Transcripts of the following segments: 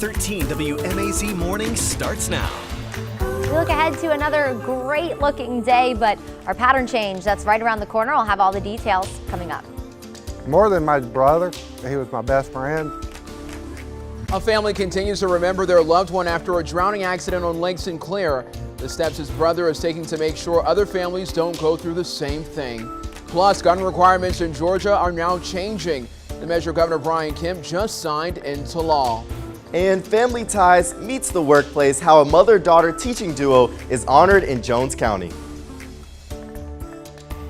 13 WMAZ Morning starts now. We look ahead to another great looking day, but our pattern change that's right around the corner. I'll have all the details coming up. More than my brother, he was my best friend. A family continues to remember their loved one after a drowning accident on Lake Sinclair. The steps his brother is taking to make sure other families don't go through the same thing. Plus, gun requirements in Georgia are now changing. The measure Governor Brian Kemp just signed into law. And Family Ties meets the workplace, how a mother-daughter teaching duo is honored in Jones County.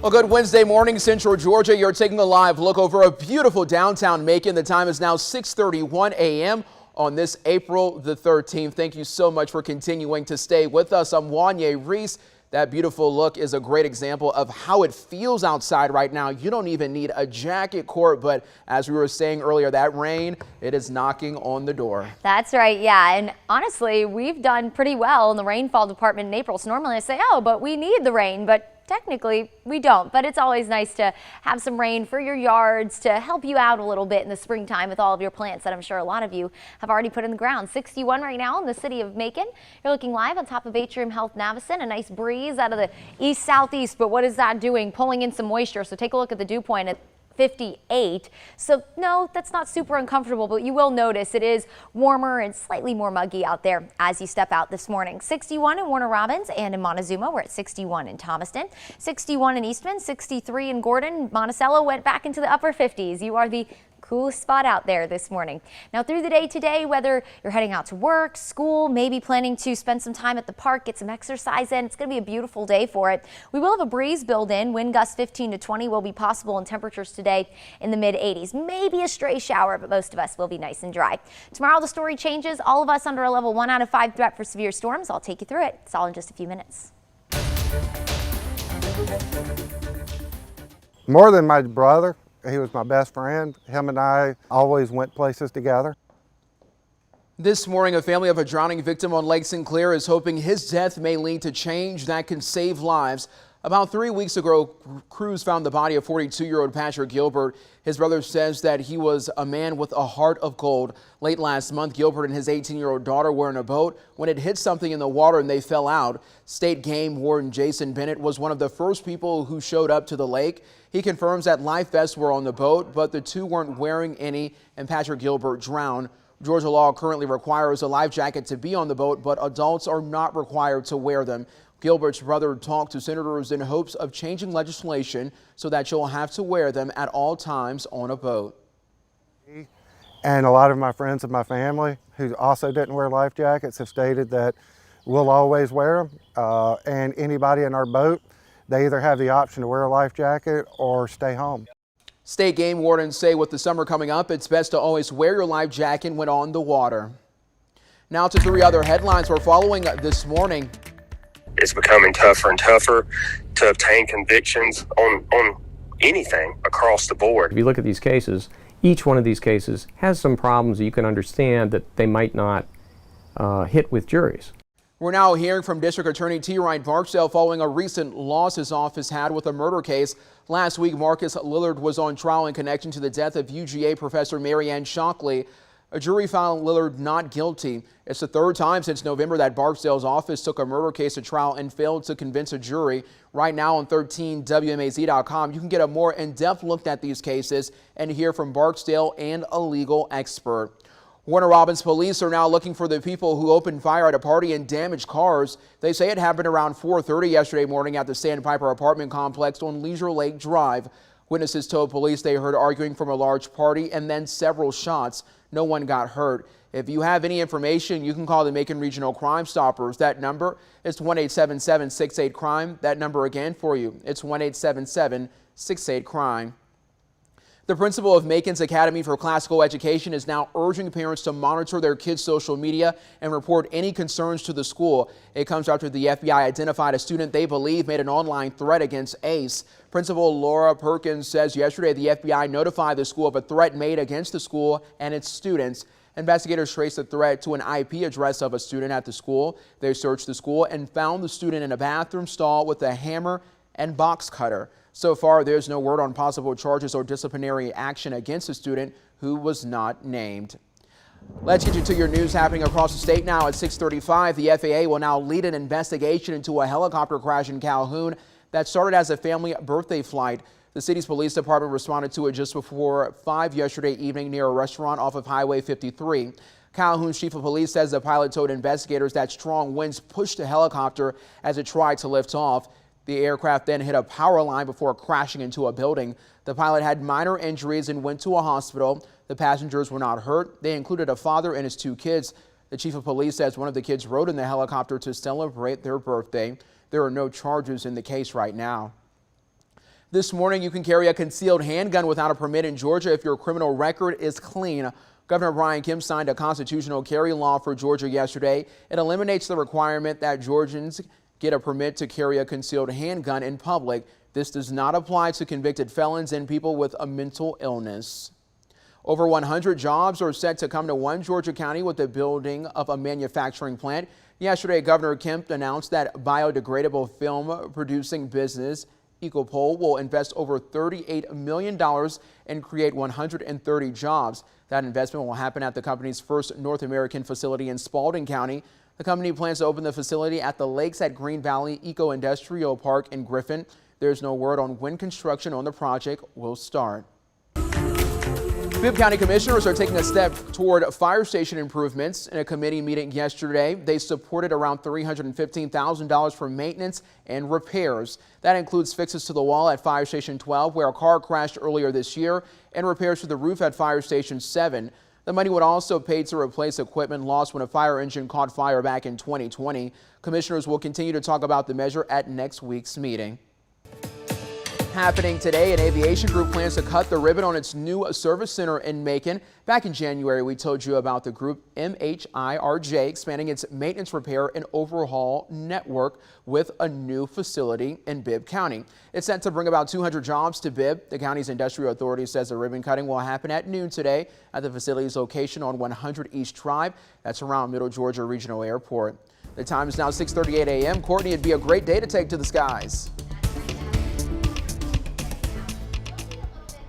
Well, good Wednesday morning, Central Georgia. You're taking a live look over a beautiful downtown Macon. The time is now 6:31 a.m. on this April the 13th. Thank you so much for continuing to stay with us. I'm Wanye Reese. That beautiful look is a great example of how it feels outside right now. You don't even need a jacket, Court, but as we were saying earlier, that rain, it is knocking on the door. That's right, yeah, and honestly, we've done pretty well in the rainfall department in April. So normally I say, oh, but we need the rain, but technically we don't, but it's always nice to have some rain for your yards to help you out a little bit in the springtime with all of your plants that I'm sure a lot of you have already put in the ground. 61 right now in the city of Macon. You're looking live on top of Atrium Health Navison. A nice breeze out of the east-southeast, but what is that doing? Pulling in some moisture. So take a look at the dew point at 58. So no, that's not super uncomfortable, but you will notice it is warmer and slightly more muggy out there as you step out this morning. 61 in Warner Robins and in Montezuma. We're at 61 in Thomaston, 61 in Eastman, 63 in Gordon. Monticello went back into the upper 50s. You are the coolest spot out there this morning. Now through the day today, whether you're heading out to work, school, maybe planning to spend some time at the park, get some exercise in, it's going to be a beautiful day for it. We will have a breeze build in. Wind gusts 15 to 20 will be possible, and temperatures today in the mid 80s. Maybe a stray shower, but most of us will be nice and dry. Tomorrow the story changes. All of us under a level 1 out of 5 threat for severe storms. I'll take you through it. It's all in just a few minutes. More than my brother, he was my best friend. Him and I always went places together. This morning, a family of a drowning victim on Lake Sinclair is hoping his death may lead to change that can save lives. About 3 weeks ago, crews found the body of 42-year-old Patrick Gilbert. His brother says that he was a man with a heart of gold. Late last month, Gilbert and his 18-year-old daughter were in a boat when it hit something in the water and they fell out. State Game Warden Jason Bennett was one of the first people who showed up to the lake. He confirms that life vests were on the boat, but the two weren't wearing any, and Patrick Gilbert drowned. Georgia law currently requires a life jacket to be on the boat, but adults are not required to wear them. Gilbert's brother talked to senators in hopes of changing legislation so that you'll have to wear them at all times on a boat. And a lot of my friends and my family who also didn't wear life jackets have stated that we'll always wear them. And anybody in our boat, they either have the option to wear a life jacket or stay home. State game wardens say with the summer coming up, it's best to always wear your life jacket when on the water. Now to 3 other headlines we're following this morning. It's becoming tougher and tougher to obtain convictions on anything across the board. If you look at these cases, each one of these cases has some problems that you can understand that they might not hit with juries. We're now hearing from District Attorney T. Wright Barksdale following a recent loss his office had with a murder case. Last week, Marcus Lillard was on trial in connection to the death of UGA professor Marianne Shockley. A jury found Lillard not guilty. It's the 3rd time since November that Barksdale's office took a murder case to trial and failed to convince a jury. Right now on 13WMAZ.com, you can get a more in-depth look at these cases and hear from Barksdale and a legal expert. Warner Robins police are now looking for the people who opened fire at a party and damaged cars. They say it happened around 4:30 yesterday morning at the Sandpiper apartment complex on Leisure Lake Drive. Witnesses told police they heard arguing from a large party and then several shots. No one got hurt. If you have any information, you can call the Macon Regional Crime Stoppers. That number is 1-877-68-CRIME. That number again for you, it's 1-877-68-CRIME. The principal of Macon's Academy for Classical Education is now urging parents to monitor their kids' social media and report any concerns to the school. It comes after the FBI identified a student they believe made an online threat against Ace. Principal Laura Perkins says yesterday the FBI notified the school of a threat made against the school and its students. Investigators traced the threat to an IP address of a student at the school. They searched the school and found the student in a bathroom stall with a hammer and box cutter. So far, there's no word on possible charges or disciplinary action against the student who was not named. Let's get you to your news happening across the state now at 6:35. The FAA will now lead an investigation into a helicopter crash in Calhoun that started as a family birthday flight. The city's police department responded to it just before 5 yesterday evening near a restaurant off of Highway 53. Calhoun's chief of police says the pilot told investigators that strong winds pushed the helicopter as it tried to lift off. The aircraft then hit a power line before crashing into a building. The pilot had minor injuries and went to a hospital. The passengers were not hurt. They included a father and his 2 kids. The chief of police says one of the kids rode in the helicopter to celebrate their birthday. There are no charges in the case right now. This morning, you can carry a concealed handgun without a permit in Georgia if your criminal record is clean. Governor Brian Kemp signed a constitutional carry law for Georgia yesterday. It eliminates the requirement that Georgians get a permit to carry a concealed handgun in public. This does not apply to convicted felons and people with a mental illness. Over 100 jobs are set to come to one Georgia county with the building of a manufacturing plant. Yesterday, Governor Kemp announced that biodegradable film producing business Ecopole will invest over $38 million and create 130 jobs. That investment will happen at the company's first North American facility in Spalding County. The company plans to open the facility at the Lakes at Green Valley Eco-Industrial Park in Griffin. There's no word on when construction on the project will start. Bibb County commissioners are taking a step toward fire station improvements. In a committee meeting yesterday, they supported around $315,000 for maintenance and repairs. That includes fixes to the wall at Fire Station 12, where a car crashed earlier this year, and repairs to the roof at Fire Station 7. The money would also pay to replace equipment lost when a fire engine caught fire back in 2020. Commissioners will continue to talk about the measure at next week's meeting. Happening today, an aviation group plans to cut the ribbon on its new service center in Macon. Back in January, we told you about the group MHIRJ expanding its maintenance, repair, and overhaul network with a new facility in Bibb County. It's set to bring about 200 jobs to Bibb. The county's industrial authority says the ribbon cutting will happen at noon today at the facility's location on 100 East Drive. That's around Middle Georgia Regional Airport. The time is now 6:38 a.m. Courtney, it'd be a great day to take to the skies.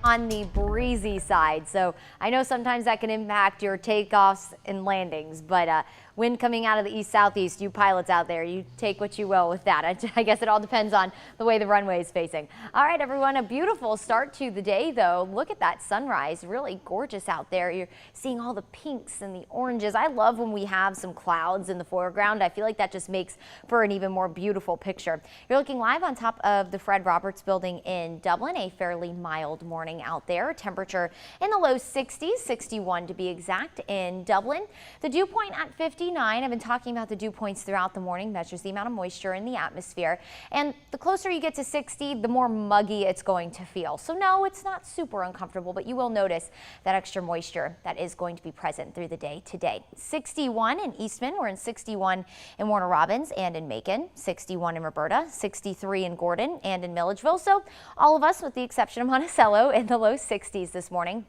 On the breezy side, so I know sometimes that can impact your takeoffs and landings, but wind coming out of the east-southeast, you pilots out there, you take what you will with that. I guess it all depends on the way the runway is facing. All right, everyone, a beautiful start to the day, though. Look at that sunrise, really gorgeous out there. You're seeing all the pinks and the oranges. I love when we have some clouds in the foreground. I feel like that just makes for an even more beautiful picture. You're looking live on top of the Fred Roberts building in Dublin. A fairly mild morning out there. Temperature in the low 60s, 61 to be exact in Dublin. The dew point at 59. I've been talking about the dew points throughout the morning. Measures the amount of moisture in the atmosphere. And the closer you get to 60, the more muggy it's going to feel. So no, it's not super uncomfortable, but you will notice that extra moisture that is going to be present through the day today. 61 in Eastman. We're in 61 in Warner Robins and in Macon. 61 in Roberta. 63 in Gordon and in Milledgeville. So all of us, with the exception of Monticello, in the low 60s this morning.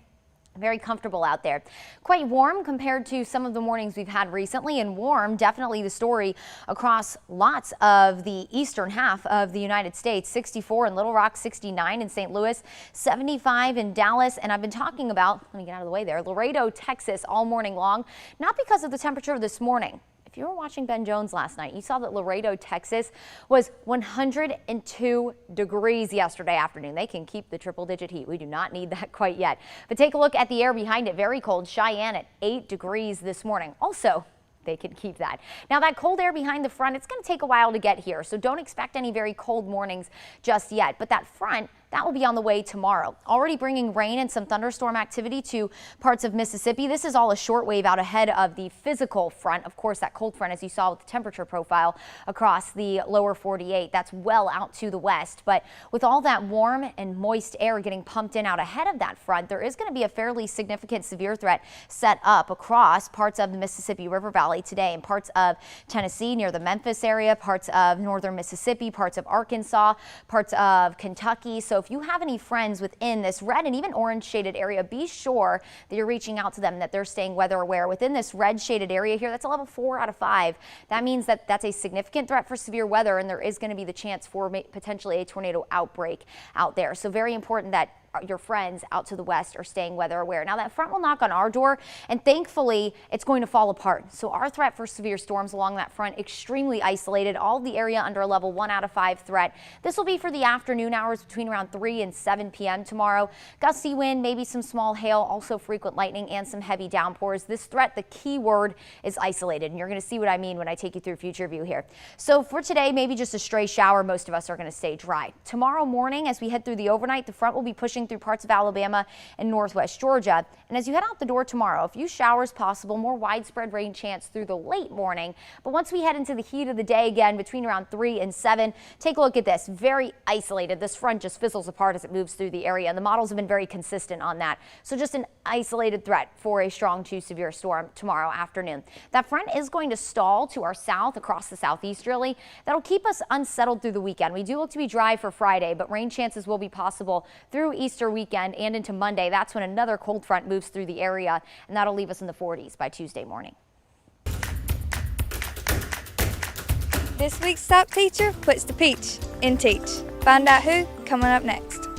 Very comfortable out there. Quite warm compared to some of the mornings we've had recently, and warm, definitely the story across lots of the eastern half of the United States. 64 in Little Rock, 69 in St. Louis, 75 in Dallas, and I've been talking about, let me get out of the way there, Laredo, Texas all morning long, not because of the temperature this morning. If you were watching Ben Jones last night, you saw that Laredo, Texas was 102 degrees yesterday afternoon. They can keep the triple-digit heat. We do not need that quite yet. But take a look at the air behind it. Very cold. Cheyenne at 8 degrees this morning. Also, they can keep that. Now, that cold air behind the front, it's going to take a while to get here, so don't expect any very cold mornings just yet. But that front, that will be on the way tomorrow. Already bringing rain and some thunderstorm activity to parts of Mississippi. This is all a short wave out ahead of the physical front. Of course, that cold front, as you saw with the temperature profile across the lower 48, that's well out to the west. But with all that warm and moist air getting pumped in out ahead of that front, there is going to be a fairly significant severe threat set up across parts of the Mississippi River Valley today, and parts of Tennessee near the Memphis area, parts of northern Mississippi, parts of Arkansas, parts of Kentucky. So if you have any friends within this red and even orange shaded area, be sure that you're reaching out to them, that they're staying weather aware. Within this red shaded area here, that's a level 4 out of 5. That means that that's a significant threat for severe weather, and there is going to be the chance for potentially a tornado outbreak out there. So very important that your friends out to the west are staying weather aware. Now that front will knock on our door, and thankfully it's going to fall apart. So our threat for severe storms along that front extremely isolated. All of the area under a level 1 out of 5 threat. This will be for the afternoon hours between around 3 and 7 p.m. tomorrow. Gusty wind, maybe some small hail, also frequent lightning and some heavy downpours. This threat, the key word is isolated, and you're going to see what I mean when I take you through future view here. So for today, maybe just a stray shower. Most of us are going to stay dry. Tomorrow morning, as we head through the overnight, the front will be pushing through parts of Alabama and northwest Georgia. And as you head out the door tomorrow, a few showers possible, more widespread rain chance through the late morning. But once we head into the heat of the day again, between around 3 and 7, take a look at this. Very isolated. This front just fizzles apart as it moves through the area, and the models have been very consistent on that. So just an isolated threat for a strong to severe storm tomorrow afternoon. That front is going to stall to our south across the southeast, really. That'll keep us unsettled through the weekend. We do look to be dry for Friday, but rain chances will be possible through Easter weekend and into Monday. That's when another cold front moves through the area, and that'll leave us in the 40s by Tuesday morning. This week's top teacher puts the peach in teach. Find out who coming up next.